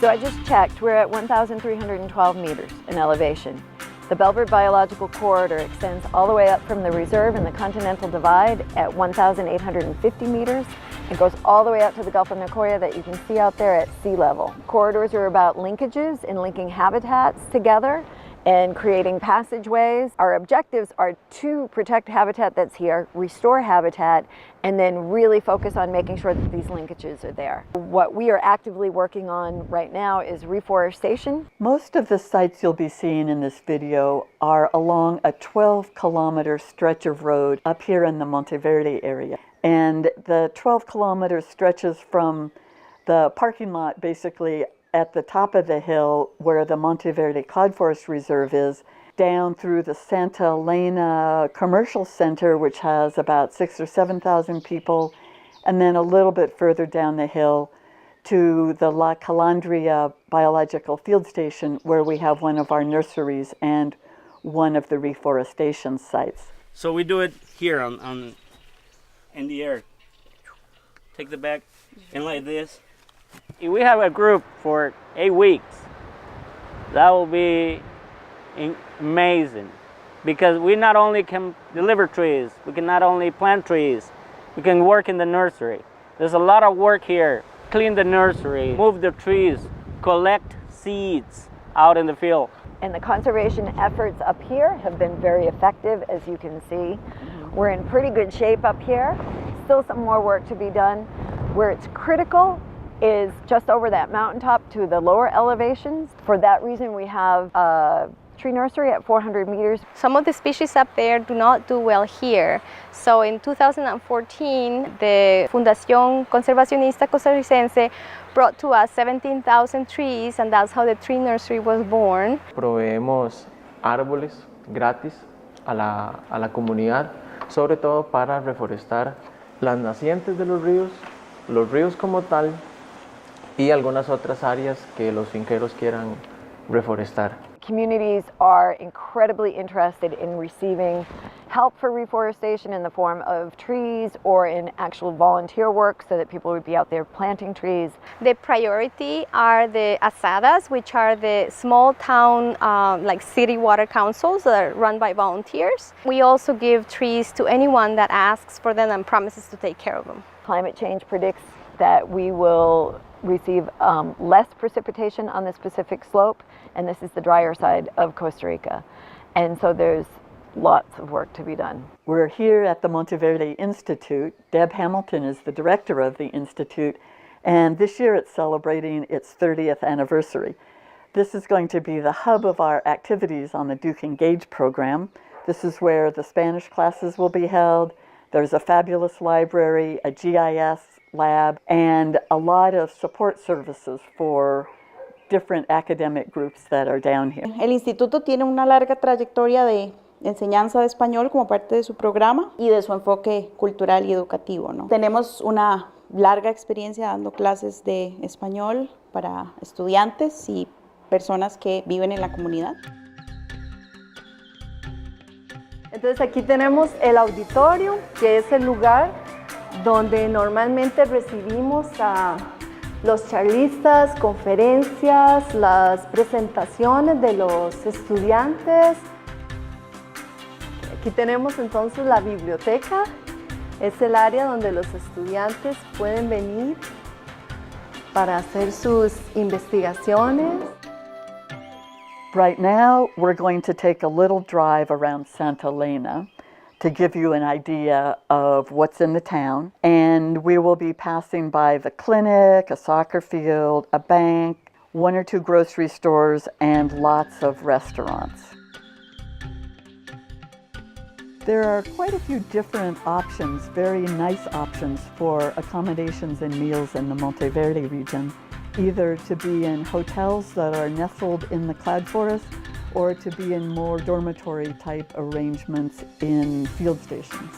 So I just checked, we're at 1,312 meters in elevation. The Bellbird Biological Corridor extends all the way up from the reserve in the Continental Divide at 1,850 meters. It goes all the way out to the Gulf of Nicoya that you can see out there at sea level. Corridors are about linkages and linking habitats together and creating passageways. Our objectives are to protect habitat that's here, restore habitat, and then really focus on making sure that these linkages are there. What we are actively working on right now is reforestation. Most of the sites you'll be seeing in this video are along a 12-kilometer stretch of road up here in the Monteverde area. And the 12 kilometer stretches from the parking lot basically at the top of the hill where the Monteverde Cod Forest Reserve is, down through the Santa Elena Commercial Center, which has about 6,000 or 7,000 people, and then a little bit further down the hill to the La Calandria Biological Field Station, where we have one of our nurseries and one of the reforestation sites. So we do it here in the air. Take the bag and like this. If we have a group for 8 weeks, that will be amazing, because we not only can deliver trees, we can not only plant trees, we can work in the nursery. There's a lot of work here. Clean the nursery, move the trees, collect seeds out in the field. And the conservation efforts up here have been very effective, as you can see. We're in pretty good shape up here. Still some more work to be done. Where it's critical is just over that mountaintop to the lower elevations. For that reason, we have a tree nursery at 400 meters. Some of the species up there do not do well here. So in 2014, the Fundación Conservacionista Costarricense brought to us 17,000 trees, and that's how the tree nursery was born. Proveemos árboles gratis a la comunidad, sobre todo para reforestar las nacientes de los ríos como tal, y algunas otras áreas que los finqueros quieran reforestar. Communities are incredibly interested in receiving help for reforestation in the form of trees or in actual volunteer work, so that people would be out there planting trees. The priority are the asadas, which are the small town like city water councils that are run by volunteers. We also give trees to anyone that asks for them and promises to take care of them. Climate change predicts that we will receive less precipitation on this Pacific slope, and this is the drier side of Costa Rica. And so there's lots of work to be done. We're here at the Monteverde Institute. Deb Hamilton is the director of the Institute, and this year it's celebrating its 30th anniversary. This is going to be the hub of our activities on the DukeEngage program. This is where the Spanish classes will be held. There's a fabulous library, a GIS lab, and a lot of support services for different academic groups that are down here. El instituto tiene una larga trayectoria de enseñanza de español como parte de su programa y de su enfoque cultural y educativo, ¿no? Tenemos una larga experiencia dando clases de español para estudiantes y personas que viven en la comunidad. Entonces aquí tenemos el auditorio, que es el lugar donde normalmente recibimos a los charlistas, conferencias, las presentaciones de los estudiantes. Aquí tenemos entonces la biblioteca, es el área donde los estudiantes pueden venir para hacer sus investigaciones. Right now, we're going to take a little drive around Santa Elena to give you an idea of what's in the town. And we will be passing by the clinic, a soccer field, a bank, 1 or 2 grocery stores, and lots of restaurants. There are quite a few different options, very nice options for accommodations and meals in the Monteverde region, either to be in hotels that are nestled in the cloud forest or to be in more dormitory type arrangements in field stations.